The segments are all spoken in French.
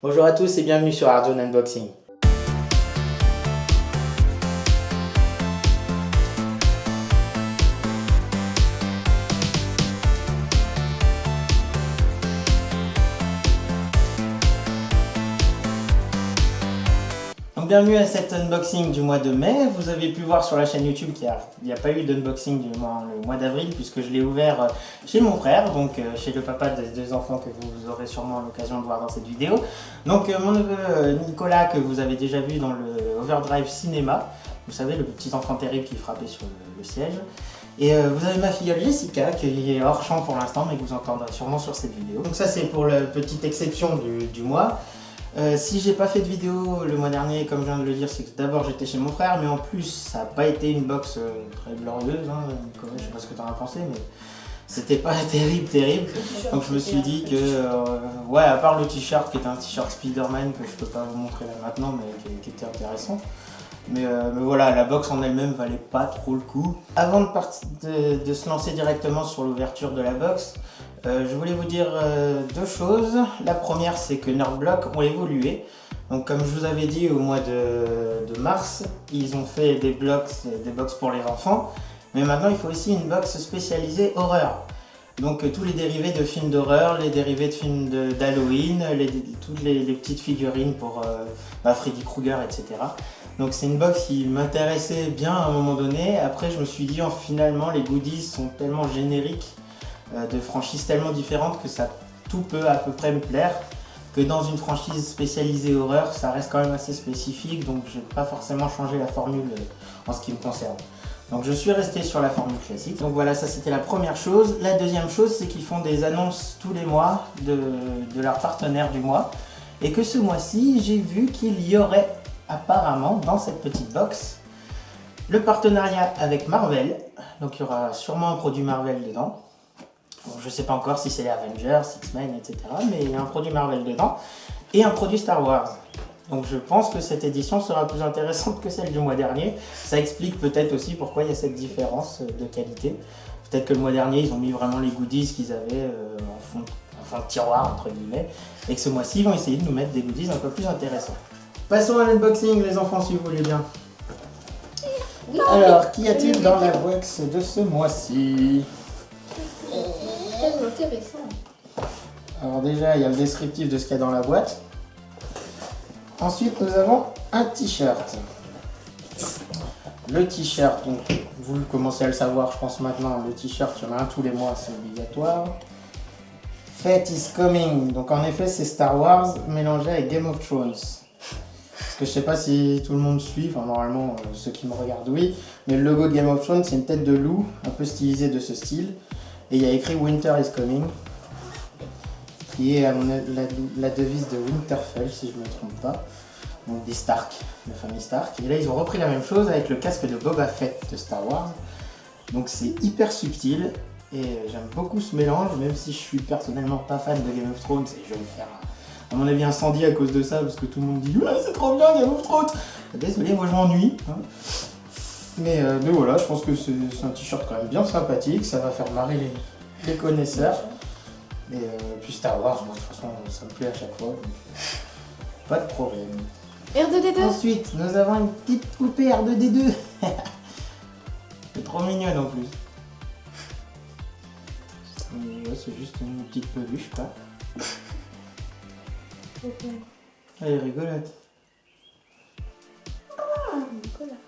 Bonjour à tous et bienvenue sur Arjun Unboxing. Donc bienvenue à cet unboxing du mois de mai. Vous avez pu voir sur la chaîne YouTube qu'il n'y a pas eu d'unboxing le mois d'avril puisque je l'ai ouvert chez mon frère, donc chez le papa des deux enfants que vous aurez sûrement l'occasion de voir dans cette vidéo. Donc mon neveu Nicolas, que vous avez déjà vu dans le Overdrive Cinéma, vous savez, le petit enfant terrible qui frappait sur le siège. Et vous avez ma filleule Jessica qui est hors champ pour l'instant mais que vous entendrez sûrement sur cette vidéo. Donc ça c'est pour la petite exception du mois. Si j'ai pas fait de vidéo le mois dernier, comme je viens de le dire, c'est que d'abord j'étais chez mon frère, mais en plus ça n'a pas été une box très glorieuse, hein, je sais pas ce que tu en as pensé, mais c'était pas terrible. Donc je me suis dit que, ouais, à part le t-shirt qui est un t-shirt Spider-Man que je peux pas vous montrer là maintenant, mais qui était intéressant. Mais voilà, la box en elle-même valait pas trop le coup. Avant de se lancer directement sur l'ouverture de la box, je voulais vous dire deux choses. La première, c'est que Nerdblock ont évolué. Donc comme je vous avais dit au mois de mars, ils ont fait des box pour les enfants. Mais maintenant, il faut aussi une box spécialisée horreur. Donc tous les dérivés de films d'horreur, les dérivés de films d'Halloween, toutes les petites figurines pour Freddy Krueger, etc. Donc c'est une box qui m'intéressait bien à un moment donné. Après je me suis dit finalement les goodies sont tellement génériques, de franchises tellement différentes que tout peut à peu près me plaire. Que dans une franchise spécialisée horreur, ça reste quand même assez spécifique, donc je n'ai pas forcément changé la formule en ce qui me concerne. Donc je suis resté sur la formule classique. Donc voilà, ça c'était la première chose. La deuxième chose, c'est qu'ils font des annonces tous les mois de leur partenaire du mois. Et que ce mois-ci, j'ai vu qu'il y aurait apparemment dans cette petite box le partenariat avec Marvel. Donc il y aura sûrement un produit Marvel dedans. Bon, je ne sais pas encore si c'est les Avengers, X-Men, etc. Mais il y a un produit Marvel dedans. Et un produit Star Wars. Donc je pense que cette édition sera plus intéressante que celle du mois dernier. Ça explique peut-être aussi pourquoi il y a cette différence de qualité. Peut-être que le mois dernier, ils ont mis vraiment les goodies qu'ils avaient en fond de tiroir, entre guillemets. Et que ce mois-ci, ils vont essayer de nous mettre des goodies un peu plus intéressants. Passons à l'unboxing, les enfants, si vous voulez bien. Alors, qu'y a-t-il dans la box de ce mois-ci? Très intéressant. Alors déjà, il y a le descriptif de ce qu'il y a dans la boîte. Ensuite, nous avons un t-shirt. Le t-shirt, donc vous commencez à le savoir, je pense maintenant, le t-shirt, il y en a un tous les mois, c'est obligatoire. Fate is coming, donc en effet, c'est Star Wars mélangé avec Game of Thrones. Parce que je sais pas si tout le monde suit, enfin normalement, ceux qui me regardent, oui, mais le logo de Game of Thrones, c'est une tête de loup, un peu stylisée de ce style. Et il y a écrit Winter is coming, qui est la devise de Winterfell, si je ne me trompe pas. Donc des Stark, la famille Stark. Et là, ils ont repris la même chose avec le casque de Boba Fett de Star Wars. Donc c'est hyper subtil et j'aime beaucoup ce mélange, même si je suis personnellement pas fan de Game of Thrones et je vais me faire, à mon avis, incendie à cause de ça, parce que tout le monde dit « Ouais, c'est trop bien Game of Thrones !» Désolé, moi je m'ennuie. Hein. Mais voilà, je pense que c'est un t-shirt quand même bien sympathique, ça va faire marrer les connaisseurs. Et puis Star Wars, moi, de toute façon, ça me plaît à chaque fois, donc pas de problème. R2D2. Ensuite, nous avons une petite poupée R2D2. C'est trop mignonne en plus. Ouais, c'est juste une petite peluche, quoi. Okay. Elle est rigolote. Ah, Nicolas.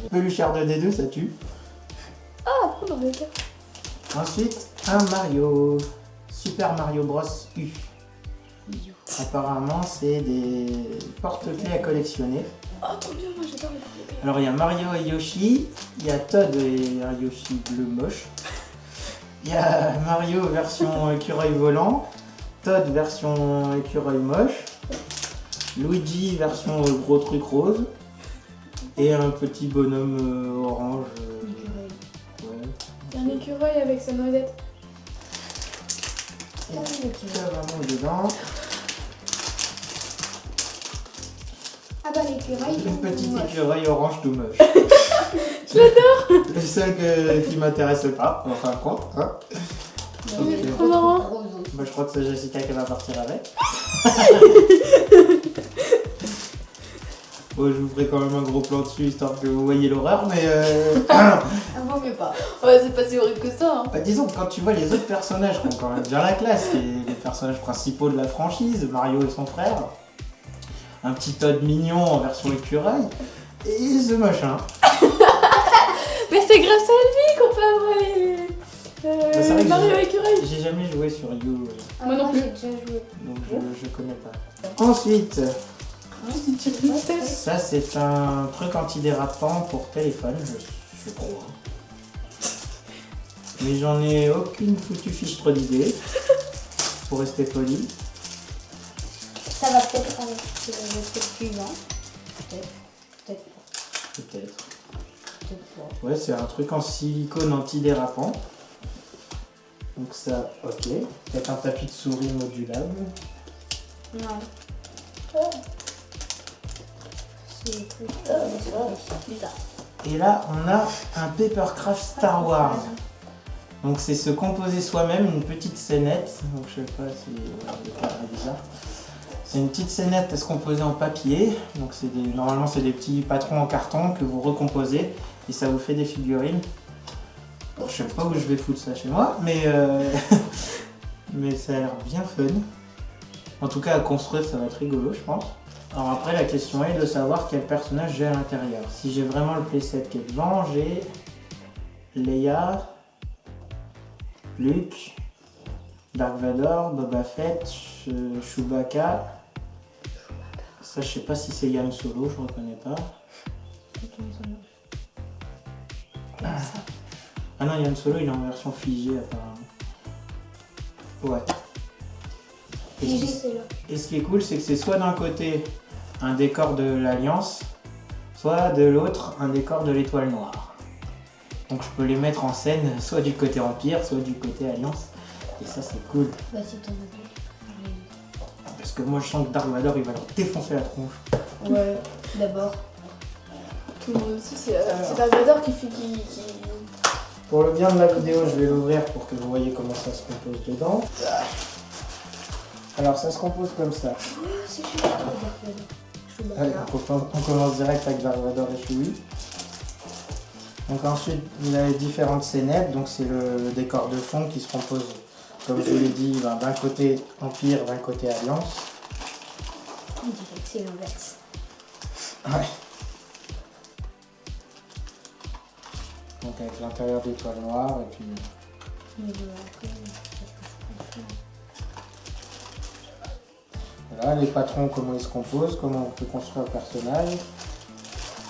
Peluche R2D2, ça tue. Ah, pourquoi dans le cas? Ensuite, un Mario. Super Mario Bros U. Apparemment, c'est des porte-clés à collectionner. Oh, trop bien, moi j'adore les porte-clés. Alors, il y a Mario et Yoshi, il y a Todd et un Yoshi bleu moche. Il y a Mario version écureuil volant, Todd version écureuil moche, Luigi version gros truc rose, et un petit bonhomme orange. Ouais. Il y a un écureuil avec sa noisette. Et il y a vraiment dedans. Ah bah l'écureuil. Une petite écureuil orange tout moche. Je l'adore. Le seul qui m'intéresse pas, en fin de compte. Hein. Il est trop marrant. Bah, je crois que c'est Jessica qui va partir avec. Bon, je vous ferai quand même un gros plan dessus histoire que vous voyez l'horreur, mais Vaut mieux pas. Ouais, c'est pas si horrible que ça. Hein. bah, disons que quand tu vois les autres personnages qui ont quand même bien la classe, les personnages principaux de la franchise, Mario et son frère, un petit Todd mignon en version écureuil, et ce machin. Mais c'est grâce à lui qu'on peut avoir Bah, c'est vrai que Mario écureuil. J'ai jamais joué sur You, Moi non plus. J'ai déjà joué. donc je connais pas. Ensuite, ça c'est un truc antidérapant pour téléphone, je crois. Mais j'en ai aucune foutue fichtre d'idée, pour rester poli. Ça va peut-être avec le truc suivant. Peut-être. Peut-être pas. Peut-être. Peut-être pas. Ouais, c'est un truc en silicone antidérapant. Donc ça, ok. Peut-être un tapis de souris modulable. Non. C'est plus bizarre. Et là, on a un Papercraft Star Wars. Donc c'est se composer soi-même une petite scénette. Donc je sais pas si le cadre est bizarre. C'est une petite scénette à se composer en papier. Donc normalement c'est des petits patrons en carton que vous recomposez et ça vous fait des figurines. Bon, je sais pas où je vais foutre ça chez moi, mais mais ça a l'air bien fun. En tout cas à construire ça va être rigolo je pense. Alors après la question est de savoir quel personnage j'ai à l'intérieur. Si j'ai vraiment le playset qui est devant, j'ai Leia, Luke, Dark Vador, Boba Fett, Chewbacca. Ça je sais pas si c'est Yann Solo, je reconnais pas. Ah non, Yann Solo il est en version figée apparemment. Ouais. Figé, c'est là. Et ce qui est cool, c'est que c'est soit d'un côté un décor de l'Alliance, soit de l'autre un décor de l'Étoile Noire. Donc je peux les mettre en scène soit du côté Empire, soit du côté Alliance. Et ça c'est cool. Bah si t'en as deux. Parce que moi je sens que Dark Vador il va leur défoncer la tronche. Ouais, d'abord. Tout le monde aussi, c'est Dark Vador qui fait qui. Pour le bien de la vidéo, je vais l'ouvrir pour que vous voyez comment ça se compose dedans. Alors ça se compose comme ça. Oh, c'est Chewbacca. Allez, Chewbacca. on commence direct avec Dark Vador et Chewie. Donc ensuite, vous avez différentes scénettes, donc c'est le décor de fond qui se compose, comme je vous l'ai dit, d'un côté Empire, d'un côté Alliance. On dirait que c'est l'inverse. Ouais. Donc avec l'intérieur d'étoile noire et puis... Mais bon, après, Voilà, les patrons, comment ils se composent, comment on peut construire un personnage.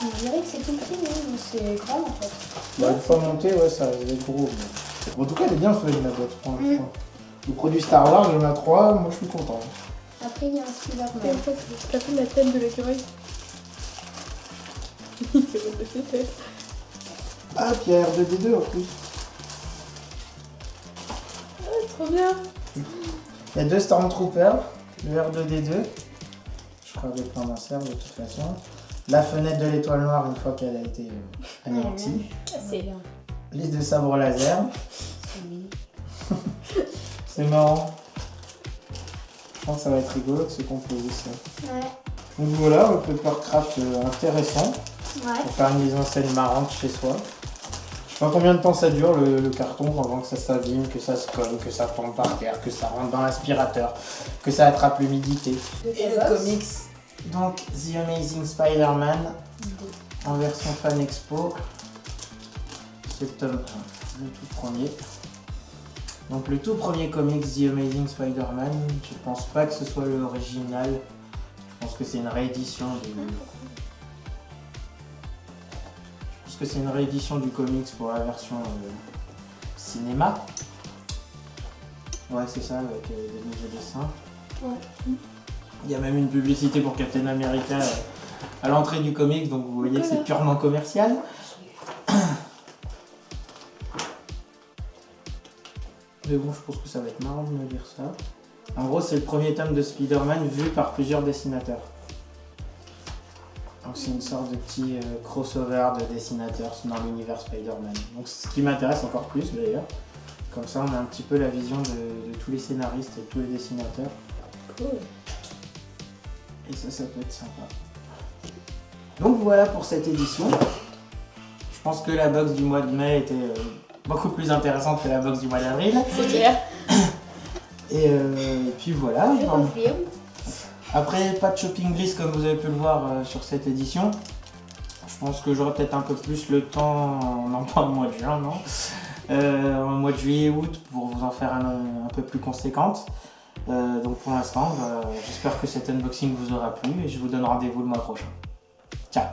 on dirait que c'est tout petit, mais c'est grand en fait. Bah, une fois monté, ouais, ça risque d'être gros. Mais... Bon, en tout cas, elle est bien fun la boîte, franchement. Le produit Star Wars, il y en a 3, moi je suis content. Après, il y a un Et Spider-Man. en fait, c'est la fin de la tête de l'écureuil. Il fait de ses têtes. Ah, puis il y a R2D2 en plus. Trop bien. Il y a 2 Stormtroopers, le R2D2. Je ferai des plans d'insert de toute façon. La fenêtre de l'étoile noire une fois qu'elle a été anéantie. C'est bien. Les 2 sabres laser. C'est mignon. C'est marrant. Je pense que ça va être rigolo de se composer ça. Ouais. Donc voilà, un Papercraft intéressant Ouais. pour faire une mise en scène marrante chez soi. Je sais pas combien de temps ça dure le carton avant que ça s'abîme, que ça se colle, que ça tombe par terre, que ça rentre dans l'aspirateur, que ça attrape l'humidité. Et le comics, donc The Amazing Spider-Man en version Fan Expo. C'est le tome 1, le tout premier. Donc le tout premier comics The Amazing Spider-Man, je pense pas que ce soit l'original. Je pense que c'est une réédition du... Je pense que c'est une réédition du comics pour la version cinéma. Ouais, c'est ça, avec des nouveaux dessins. Ouais. Il y a même une publicité pour Captain America à l'entrée du comics, donc vous voyez que c'est purement commercial. Mais bon, je pense que ça va être marrant de me lire ça. En gros, c'est le premier tome de Spider-Man vu par plusieurs dessinateurs. Donc c'est une sorte de petit crossover de dessinateurs dans l'univers Spider-Man. Donc ce qui m'intéresse encore plus d'ailleurs. Comme ça, on a un petit peu la vision de tous les scénaristes et tous les dessinateurs. Cool. Et ça peut être sympa. Donc voilà pour cette édition. Je pense que la box du mois de mai était beaucoup plus intéressante que la box du mois d'avril. C'est clair. Et puis voilà. Je confirme. Après, pas de shopping list comme vous avez pu le voir sur cette édition. Je pense que j'aurai peut-être un peu plus le temps, non pas au mois de juin, non, au mois de juillet, août, pour vous en faire un peu plus conséquente. Donc pour l'instant, j'espère que cet unboxing vous aura plu et je vous donne rendez-vous le mois prochain. Ciao!